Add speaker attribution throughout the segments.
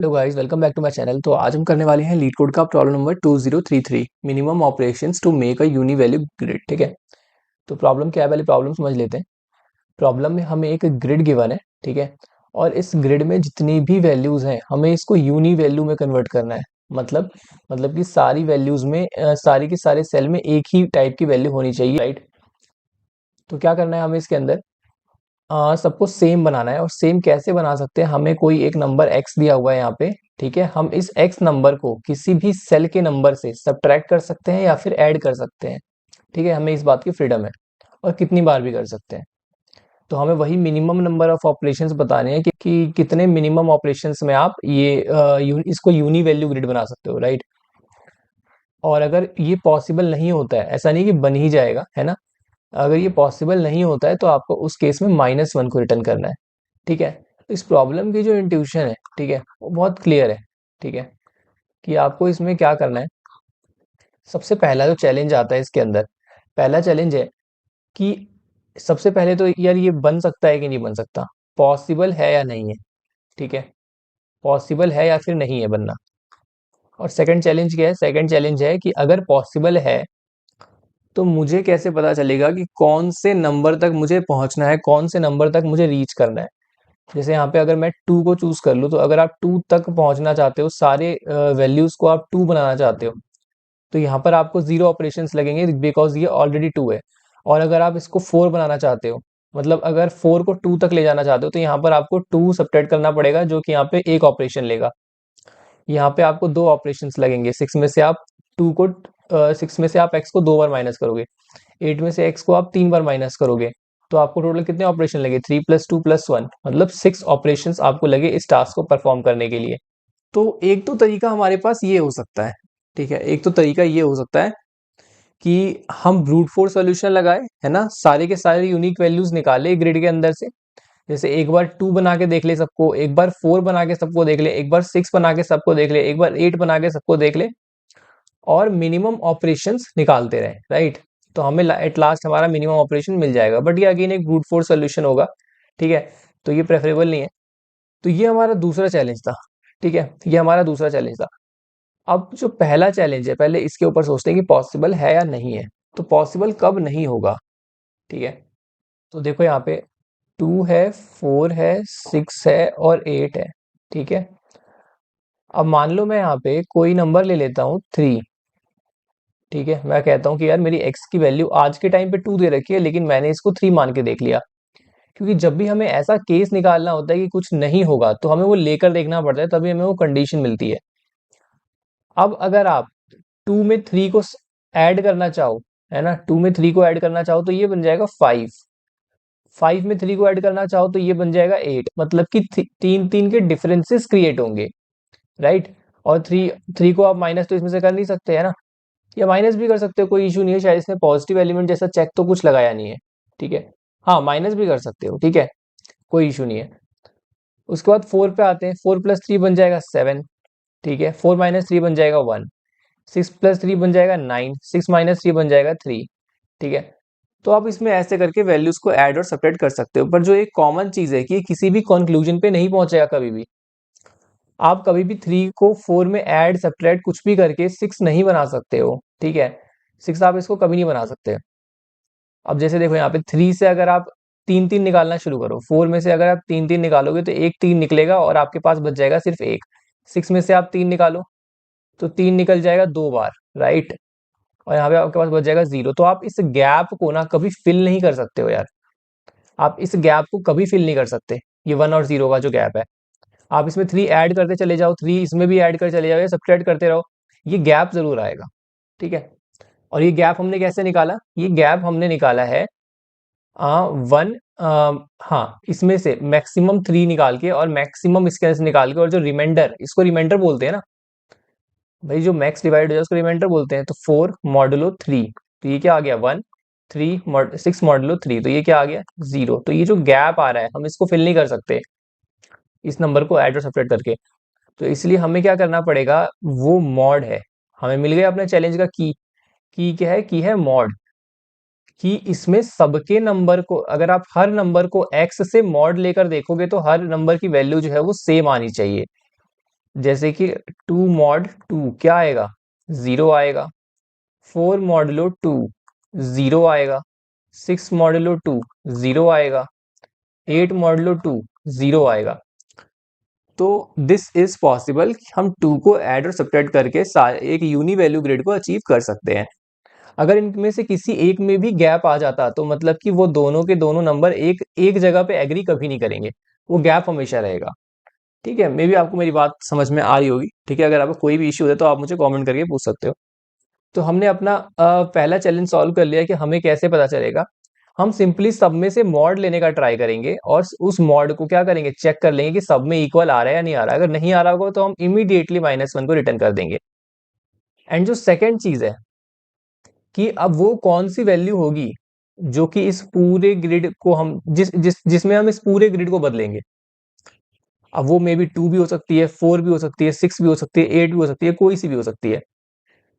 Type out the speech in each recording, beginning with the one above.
Speaker 1: Hello guys, welcome back to my channel. तो आज हम करने वाले हैं लीड कोड का problem number 2033, minimum operations to make a uni value grid. ठीक है, तो प्रॉब्लम क्या है, पहले प्रॉब्लम समझ लेते हैं। प्रॉब्लम में हमें एक ग्रिड गिवन है, ठीक है, और इस ग्रिड में जितनी भी वैल्यूज हैं हमें इसको यूनी वैल्यू में कन्वर्ट करना है। मतलब कि सारी वैल्यूज में सारी के सारे सेल में एक ही टाइप की वैल्यू होनी चाहिए, राइट। तो क्या करना है हमें इसके अंदर, सबको सेम बनाना है। और सेम कैसे बना सकते हैं, हमें कोई एक नंबर x दिया हुआ है यहाँ पे, ठीक है। हम इस x नंबर को किसी भी सेल के नंबर से सब्ट्रैक्ट कर सकते हैं या फिर ऐड कर सकते हैं, ठीक है। हमें इस बात की फ्रीडम है, और कितनी बार भी कर सकते हैं। तो हमें वही मिनिमम नंबर ऑफ ऑपरेशंस बताने हैं कि कितने मिनिमम ऑपरेशंस में आप ये इसको यूनी वैल्यू ग्रिड बना सकते हो, राइट। और अगर ये पॉसिबल नहीं होता है, ऐसा नहीं कि बन ही जाएगा, है ना। अगर ये पॉसिबल नहीं होता है तो आपको उस केस में -1 को रिटर्न करना है, ठीक है। तो इस प्रॉब्लम की जो इंट्यूशन है, ठीक है, वो बहुत क्लियर है, ठीक है, कि आपको इसमें क्या करना है। सबसे पहला जो चैलेंज आता है इसके अंदर, पहला चैलेंज है कि सबसे पहले तो यार ये बन सकता है कि नहीं बन सकता, पॉसिबल है या नहीं है, ठीक है। पॉसिबल है या फिर नहीं है बनना। और सेकंड चैलेंज क्या है, सेकंड चैलेंज है कि अगर पॉसिबल है तो मुझे कैसे पता चलेगा कि कौन से नंबर तक मुझे पहुंचना है, कौन से नंबर तक मुझे रीच करना है। जैसे यहाँ पे अगर मैं 2 को चूज कर लूँ, तो अगर आप 2 तक पहुंचना चाहते हो, सारे वैल्यूज को आप 2 बनाना चाहते हो, तो यहाँ पर आपको 0 ऑपरेशंस लगेंगे, बिकॉज ये ऑलरेडी 2 है। और अगर आप इसको 4 बनाना चाहते हो, मतलब अगर 4 को 2 तक ले जाना चाहते हो, तो यहाँ पर आपको 2 सब्ट्रैक्ट करना पड़ेगा, जो कि यहाँ पे एक ऑपरेशन लेगा। यहाँ पे आपको 2 ऑपरेशंस लगेंगे। 6 में से आप 2 को 6 में से आप x को 2 बार माइनस करोगे, 8 में से x को आप 3 बार माइनस करोगे, तो आपको टोटल कितने ऑपरेशन लगे, 3 + 2 + 1, मतलब 6 ऑपरेशंस आपको लगे इस टास्क को परफॉर्म करने के लिए। तो एक तो तरीका हमारे पास ये हो सकता है, ठीक है, एक तो तरीका ये हो सकता है कि हम ब्रूट फोर्स सॉल्यूशन लगाए, है ना, सारे के सारे यूनिक वैल्यूज निकाले ग्रिड के अंदर से। जैसे एक बार 2 बना के देख ले सबको, एक बार 4 बना के सबको देख ले, एक बार 6 बना के सबको देख ले, एक बार 8 बना के सबको देख ले, और मिनिमम ऑपरेशंस निकालते रहे, राइट। तो हमें एट लास्ट हमारा मिनिमम ऑपरेशन मिल जाएगा, बट ये अगेन एक ब्रूट फोर्स सोल्यूशन होगा, ठीक है। तो ये प्रेफरेबल नहीं है। तो ये हमारा दूसरा चैलेंज था, ठीक है, ये हमारा दूसरा चैलेंज था। अब जो पहला चैलेंज है, पहले इसके ऊपर सोचते हैं कि पॉसिबल है या नहीं है। तो पॉसिबल कब नहीं होगा, ठीक है। तो देखो यहाँ पे 2 है, 4 है, 6 है और 8 है, ठीक है। अब मान लो मैं यहाँ पे कोई नंबर ले लेता हूँ 3, ठीक है। मैं कहता हूँ कि यार मेरी x की वैल्यू आज के टाइम पे 2 दे रखी है, लेकिन मैंने इसको 3 मान के देख लिया। क्योंकि जब भी हमें ऐसा केस निकालना होता है कि कुछ नहीं होगा, तो हमें वो लेकर देखना पड़ता है, तभी हमें वो कंडीशन मिलती है। अब अगर आप 2 में 3 को ऐड करना चाहो, है ना, 2 में 3 को ऐड करना चाहो तो ये बन जाएगा 5। 5 में 3 को ऐड करना चाहो तो ये बन जाएगा 8। मतलब कि 3 के डिफरेंसेस क्रिएट होंगे, राइट। और 3 को आप माइनस तो इसमें से कर नहीं सकते, है ना, या माइनस भी कर सकते हो, कोई इशू नहीं है। शायद इसने पॉजिटिव एलिमेंट जैसा चेक तो कुछ लगाया नहीं है, ठीक है। हाँ, माइनस भी कर सकते हो, ठीक है, कोई इशू नहीं है। उसके बाद 4 पे आते हैं, 4 + 3 बन जाएगा 7, ठीक है। 4 - 3 बन जाएगा 1, 6 + 3 बन जाएगा 9, 6 - 3 बन जाएगा 3, ठीक है। तो आप इसमें ऐसे करके वैल्यूज को ऐड और सब्ट्रैक्ट कर सकते हो, पर जो एक कॉमन चीज है कि ये किसी भी कंक्लूजन पे नहीं पहुंचेगा कभी भी। आप कभी भी 3 को 4 में ऐड सब्ट्रैक्ट कुछ भी करके 6 नहीं बना सकते हो, ठीक है। 6 आप इसको कभी नहीं बना सकते। अब जैसे देखो यहाँ पे 3 से अगर आप 3 निकालना शुरू करो, 4 में से अगर आप 3 निकालोगे तो एक 3 निकलेगा और आपके पास बच जाएगा सिर्फ एक। 6 में से आप 3 निकालो तो 3 निकल जाएगा 2 बार, राइट। और यहाँ पे आपके पास बच जाएगा 0। तो आप इस गैप को ना कभी फिल नहीं कर सकते हो यार, आप इस गैप को कभी फिल नहीं कर सकते। ये 1 और 0 का जो गैप है, आप इसमें 3 ऐड करते चले जाओ, 3 इसमें भी ऐड कर चले जाओ, या सब्ट्रैक्ट करते रहो, ये गैप जरूर आएगा, ठीक है। और ये गैप हमने कैसे निकाला, ये गैप हमने निकाला है 1, हाँ, इसमें से मैक्सिमम 3 निकाल के और मैक्सिमम इसके अंदर से निकाल के, और जो रिमाइंडर, इसको रिमाइंडर बोलते हैं ना भाई, जो मैक्स डिवाइड हो जाए उसको रिमाइंडर बोलते हैं। तो 4 मॉडुलो 3, तो ये क्या आ गया 1, 6 मॉडुलो 3, तो ये क्या आ गया 0। तो ये जो गैप आ रहा है हम इसको फिल नहीं कर सकते इस नंबर को ऐड और सब्ट्रैक्ट करके। तो इसलिए हमें क्या करना पड़ेगा, वो मॉड है। हमें मिल गया अपने चैलेंज का की क्या है, की है मॉड। कि इसमें सबके नंबर को, अगर आप हर नंबर को x से मॉड लेकर देखोगे तो हर नंबर की वैल्यू जो है वो सेम आनी चाहिए। जैसे कि 2 मॉड 2 क्या आएगा, 0 आएगा। 4 मॉडुलो 2 0 आएगा। 6 मॉडुलो 2 0 आएगा। 8 मॉडुलो 2 0 आएगा। तो दिस इज पॉसिबल कि हम 2 को ऐड और सब्ट्रैक्ट करके एक यूनी वैल्यू ग्रिड को अचीव कर सकते हैं। अगर इनमें से किसी एक में भी गैप आ जाता तो मतलब कि वो दोनों के दोनों नंबर एक एक जगह पे एग्री कभी नहीं करेंगे, वो गैप हमेशा रहेगा। ठीक है, मे बी आपको मेरी बात समझ में आ रही होगी। ठीक है, अगर आपको कोई भी इश्यू है तो आप मुझे कमेंट करके पूछ सकते हो। तो हमने अपना पहला चैलेंज सॉल्व कर लिया कि हमें कैसे पता चलेगा। हम सिंपली सब में से मॉड लेने का ट्राई करेंगे और उस मॉड को क्या करेंगे, चेक कर लेंगे कि सब में इक्वल आ रहा है या नहीं आ रहा है। अगर नहीं आ रहा होगा तो हम इमीडिएटली -1 को रिटर्न कर देंगे। एंड जो सेकेंड चीज है कि अब वो कौन सी वैल्यू होगी जो कि इस पूरे ग्रिड को हम जिसमें हम इस पूरे ग्रिड को बदलेंगे। अब वो मे बी 2 भी हो सकती है, 4 भी हो सकती है, 6 भी हो सकती है, 8 भी हो सकती है, कोई सी भी हो सकती है।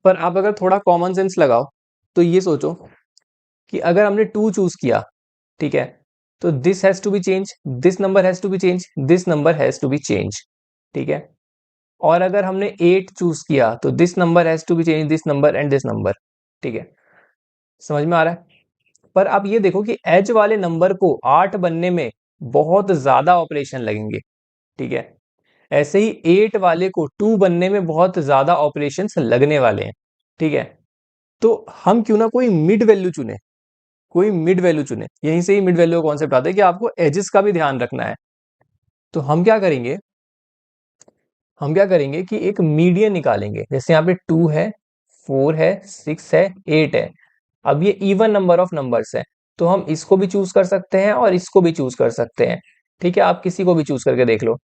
Speaker 1: पर आप अगर थोड़ा कॉमन सेंस लगाओ तो ये सोचो कि अगर हमने 2 चूज किया, ठीक है, तो this has to be change, this number has to be change, this number has to be change. ठीक है, और अगर हमने 8 चूज किया तो this number has to be change, this number and this number. ठीक है, समझ में आ रहा है। पर आप ये देखो कि एज वाले नंबर को 8 बनने में बहुत ज्यादा ऑपरेशन लगेंगे। ठीक है, ऐसे ही 8 वाले को 2 बनने में बहुत ज्यादा ऑपरेशंस लगने वाले हैं। ठीक है, तो हम क्यों ना कोई मिड वैल्यू चुने, कोई मिड वैल्यू चुने। यहीं से ही मिड वैल्यू का कॉन्सेप्ट आता है कि आपको एजेस का भी ध्यान रखना है। तो हम क्या करेंगे कि एक मीडियन निकालेंगे। जैसे यहाँ पे 2 है, 4 है, 6 है, 8 है। अब ये इवन नंबर ऑफ नंबर्स है, तो हम इसको भी चूज कर सकते हैं और इसको भी चूज कर सकते हैं। ठीक है, आप किसी को भी चूज करके देख लो।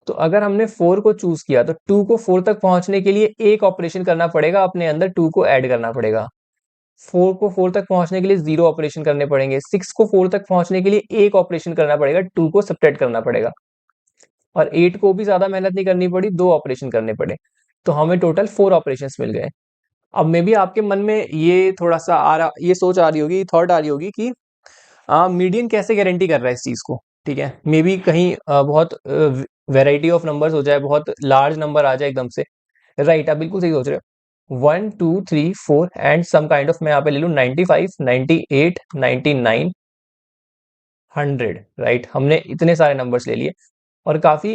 Speaker 1: तो अगर हमने 4 को चूज किया तो 2 को 4 तक पहुंचने के लिए एक ऑपरेशन करना पड़ेगा, अपने अंदर 2 को ऐड करना पड़ेगा। 4 को 4 तक पहुंचने के लिए 0 ऑपरेशन करने पड़ेंगे। 6 को 4 तक पहुंचने के लिए एक ऑपरेशन करना पड़ेगा, 2 को सब्ट्रैक्ट करना पड़ेगा। और 8 को भी ज्यादा मेहनत नहीं करनी पड़ी, 2 ऑपरेशन करने पड़े। तो हमें टोटल 4 ऑपरेशंस मिल गए। अब मे बी आपके मन में ये थोड़ा सा आ रहा, ये सोच आ रही होगी, थॉट आ रही होगी कि मीडियन कैसे गारंटी कर रहा है इस चीज को। ठीक है, मे बी कहीं बहुत वेराइटी ऑफ नंबर्स हो जाए, बहुत लार्ज नंबर आ जाए एकदम से। राइट, आप बिल्कुल सही सोच रहे हो। 1 2 3 4 एंड सम काइंड ऑफ, मैं यहाँ पे ले लूँ 95 98 99 100। राइट, हमने इतने सारे नंबर्स ले लिए और काफी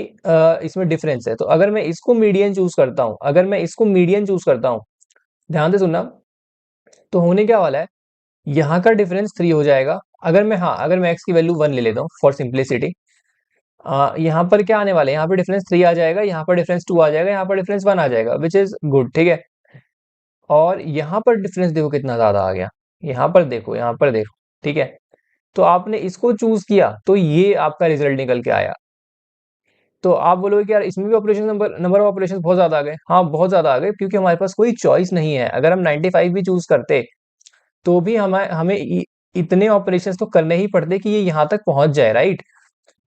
Speaker 1: इसमें डिफरेंस है। तो अगर मैं इसको मीडियन चूज करता हूँ, अगर मैं इसको मीडियन चूज करता हूँ, ध्यान से सुनना, तो होने क्या वाला है, यहाँ का डिफरेंस 3 हो जाएगा। अगर मैं x की वैल्यू 1 ले लेता हूँ फॉर सिंप्लिसिटी, यहाँ पर क्या आने वाला है, यहाँ पर डिफरेंस 3 आ जाएगा, यहाँ पर डिफरेंस 2 आ जाएगा, यहाँ पर डिफरेंस 1 आ जाएगा, विच इज गुड। ठीक है, और यहाँ पर डिफरेंस देखो कितना ज्यादा आ गया, यहाँ पर देखो, यहाँ पर देखो। ठीक है, तो आपने इसको चूज किया तो ये आपका रिजल्ट निकल के आया। तो आप बोलोगे कि यार इसमें भी operation number number of operation बहुत ज्यादा आ गए। हाँ, बहुत ज्यादा आ गए, क्योंकि हमारे पास कोई चॉइस नहीं है। अगर हम 95 भी चूज करते तो भी हमें हमें इतने ऑपरेशंस तो करने ही पड़ते कि ये यहाँ तक पहुंच जाए। राइट,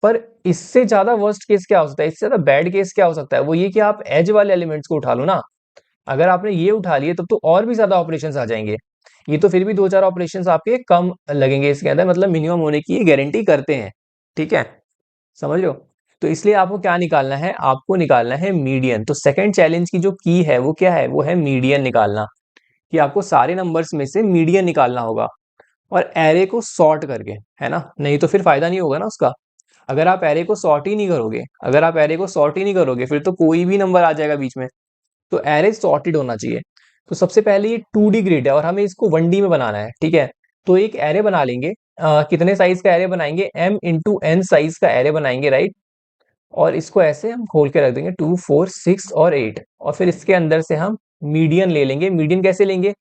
Speaker 1: पर इससे ज्यादा वर्स्ट केस क्या हो सकता है, इससे ज्यादा बैड केस क्या हो सकता है, वो ये कि आप एज वाले एलिमेंट्स को उठा लो ना। अगर आपने ये उठा लिए तब तो और भी ज्यादा ऑपरेशंस आ जाएंगे। ये तो फिर भी 2 4 ऑपरेशंस आपके कम लगेंगे इसके अंदर, मतलब मिनिमम होने की ये गारंटी करते हैं। ठीक है, समझ लो। तो इसलिए आपको क्या निकालना है, आपको निकालना है मीडियन। तो सेकंड चैलेंज की जो की है वो क्या है, वो है मीडियन निकालना। कि आपको सारे नंबर्स में से मीडियन निकालना होगा और एरे को सॉर्ट करके, है ना, नहीं तो फिर फायदा नहीं होगा ना उसका। अगर आप एरे को सॉर्ट ही नहीं करोगे, अगर आप एरे को सॉर्ट ही नहीं करोगे फिर तो कोई भी नंबर आ जाएगा बीच में। तो एरे सॉर्टेड होना चाहिए। तो सबसे पहले ये 2D ग्रिड है और हमें इसको 1D में बनाना है। ठीक है, तो एक एरे बना लेंगे। कितने साइज का एरे बनाएंगे, m × n साइज का एरे बनाएंगे। राइट, और इसको ऐसे हम खोल के रख देंगे 2 4 6 और 8, और फिर इसके अंदर से हम मीडियन ले लेंगे। मीडियन कैसे लेंगे,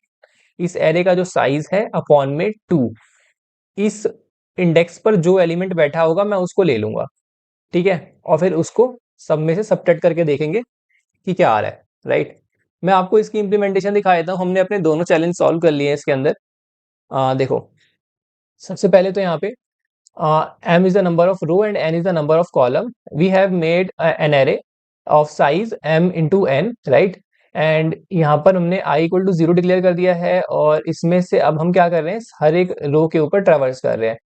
Speaker 1: इस एरे का जो साइज है अपॉन में 2, इस इंडेक्स पर जो एलिमेंट बैठा होगा मैं उसको ले लूंगा। ठीक है, और फिर उसको सब में से सबट्रैक्ट करके देखेंगे कि क्या आ रहा है। राइट, मैं आपको इसकी इंप्लीमेंटेशन दिखा देता हूँ। हमने अपने दोनों चैलेंज सॉल्व कर लिए हैं इसके अंदर। देखो, सबसे पहले तो यहाँ पे m is the number of row and n is the number of column. We have made an array of size m into n, right? And यहाँ पर हमने i इक्वल टू 0 डिक्लेयर कर दिया है और इसमें से अब हम क्या कर रहे हैं, हर एक रो के ऊपर ट्रैवर्स कर रहे हैं।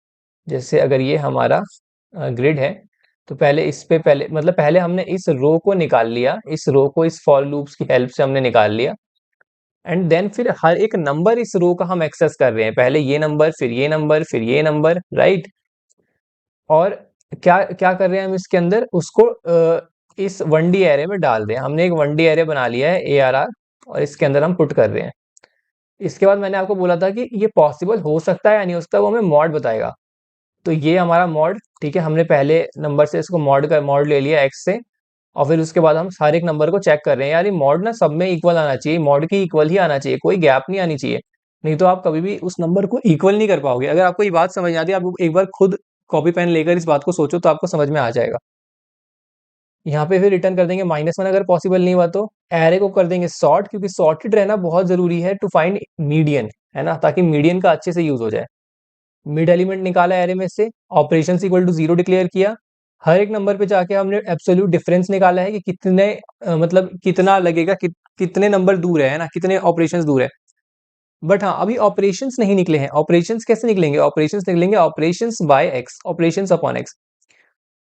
Speaker 1: जैसे अगर ये हमारा ग्रिड है तो पहले इस पे पहले मतलब पहले हमने इस रो को निकाल लिया, इस रो को इस फॉर लूप्स की हेल्प से हमने निकाल लिया, एंड देन फिर हर एक नंबर इस रो का हम एक्सेस कर रहे हैं, पहले ये नंबर, फिर ये नंबर, फिर ये नंबर, राइट। और क्या क्या कर रहे हैं हम इसके अंदर, उसको इस 1D एरे में डाल रहे हैं। हमने एक 1D एरे बना लिया है ARR, और इसके अंदर हम पुट कर रहे हैं। इसके बाद मैंने आपको बोला था कि ये पॉसिबल हो सकता है या नहीं हो सकता, वो हमें मॉड बताएगा। तो ये हमारा मॉड, ठीक है, हमने पहले नंबर से इसको मॉड ले लिया x से, और फिर उसके बाद हम हर एक नंबर को चेक कर रहे हैं, यार ये मॉड ना सब में इक्वल आना चाहिए, मॉड की इक्वल ही आना चाहिए, कोई गैप नहीं आनी चाहिए, नहीं तो आप कभी भी उस नंबर को इक्वल नहीं कर पाओगे। अगर आपको ये बात समझ आती है, आप एक बार खुद कॉपी पेन लेकर इस बात को सोचो तो आपको समझ में आ जाएगा। यहाँ पे फिर रिटर्न कर देंगे -1, अगर पॉसिबल नहीं हुआ तो एरे को कर देंगे सॉर्ट, क्योंकि सॉर्टेड रहना बहुत जरूरी है टू फाइंड मीडियन, है ना, ताकि मीडियन का अच्छे से यूज हो जाए। मिड एलिमेंट निकाला एरे में से, ऑपरेशन इक्वल टू 0 डिक्लेयर किया, हर एक नंबर पे जाके हमने एब्सोल्यूट डिफरेंस निकाला है कि कितने मतलब कितना लगेगा, कितने नंबर दूर है ना, कितने ऑपरेशंस दूर है। बट हाँ, अभी ऑपरेशंस नहीं निकले हैं। ऑपरेशंस कैसे निकलेंगे? ऑपरेशंस निकलेंगे operations by X, operations upon X.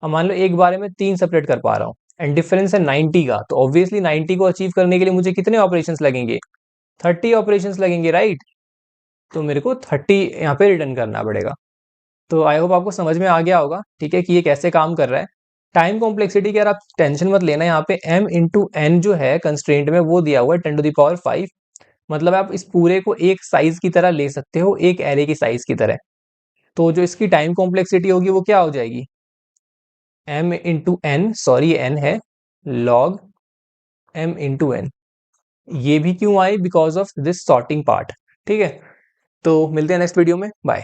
Speaker 1: अब मान लो एक बारे में 3 सेपरेट कर पा रहा हूँ, एंड डिफरेंस है 90 का, तो ऑब्वियसली 90 को अचीव करने के लिए मुझे कितने ऑपरेशंस लगेंगे? 30 ऑपरेशंस लगेंगे, राइट। तो मेरे को 30 यहाँ पे रिटर्न करना पड़ेगा। तो आई होप आपको समझ में आ गया होगा, ठीक है, कि ये कैसे काम कर रहा है। टाइम कॉम्प्लेक्सिटी की यार आप टेंशन मत लेना, यहाँ पे m/n जो है कंस्ट्रेंट में वो दिया हुआ है 10⁵, मतलब आप इस पूरे को एक साइज की तरह ले सकते हो, एक एरे की साइज की तरह। तो जो इसकी टाइम कॉम्प्लेक्सिटी होगी वो क्या हो जाएगी? m/n, सॉरी n है, log m/n। ये भी क्यों आई? Because of this sorting part. ठीक है, तो मिलते हैं नेक्स्ट वीडियो में, बाय।